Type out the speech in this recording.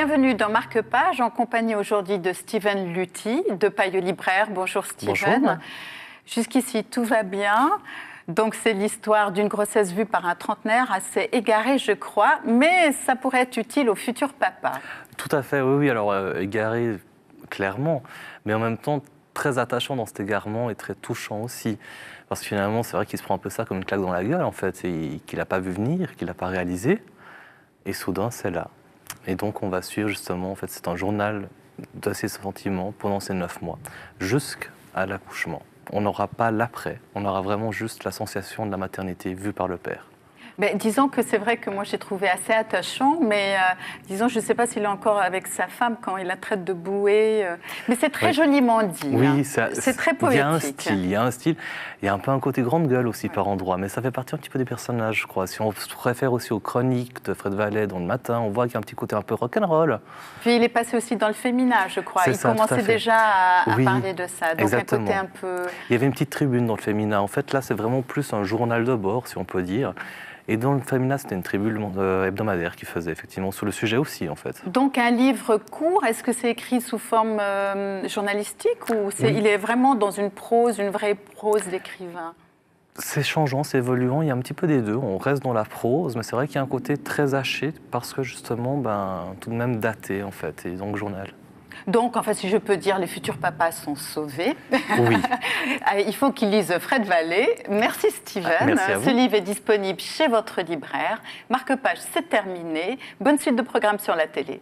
Bienvenue dans Marque-Page, en compagnie aujourd'hui de Steven Luthi, de Paille Libraire. Bonjour Steven. Bonjour. Jusqu'ici, tout va bien. Donc c'est l'histoire d'une grossesse vue par un trentenaire assez égaré, je crois, mais ça pourrait être utile au futur papa. Tout à fait, oui. Alors, égaré, clairement, mais en même temps, très attachant dans cet égarement et très touchant aussi. Parce que finalement, c'est vrai qu'il se prend un peu ça comme une claque dans la gueule, en fait, et qu'il n'a pas vu venir, qu'il n'a pas réalisé. Et soudain, c'est là. Et donc, on va suivre justement, en fait, c'est un journal de ses sentiments pendant ces 9 mois, jusqu'à l'accouchement. On n'aura pas l'après, on aura vraiment juste la sensation de la maternité vue par le père. Ben, disons que c'est vrai que moi j'ai trouvé assez attachant, mais disons, je ne sais pas s'il est encore avec sa femme quand il la traite de bouée, mais c'est très joliment dit. Oui, hein. C'est très poétique. Il y a un style, il y a un peu un côté grande gueule aussi par endroits, mais ça fait partie un petit peu des personnages, je crois. Si on se réfère aussi aux chroniques de Fred Vallée dans Le Matin, on voit qu'il y a un petit côté un peu rock'n'roll. Puis il est passé aussi dans le féminin, je crois. Il commençait déjà à parler de ça, donc exactement. Un côté un peu... Il y avait une petite tribune dans le féminin. En fait, là, c'est vraiment plus un journal de bord, si on peut dire. Et dans le féminin, c'était une tribune hebdomadaire qui faisait, effectivement, sur le sujet aussi, en fait. Donc, un livre court, est-ce que c'est écrit sous forme journalistique ou il est vraiment dans une prose, une vraie prose d'écrivain? C'est changeant, c'est évoluant, il y a un petit peu des deux. On reste dans la prose, mais c'est vrai qu'il y a un côté très haché, parce que justement, tout de même daté, en fait, et donc journal. Donc, en fait, si je peux dire, les futurs papas sont sauvés. Oui. Il faut qu'ils lisent Fred Vallée. Merci Steven. Merci à vous. Ce livre est disponible chez votre libraire. Marque-Page, c'est terminé. Bonne suite de programmes sur la télé.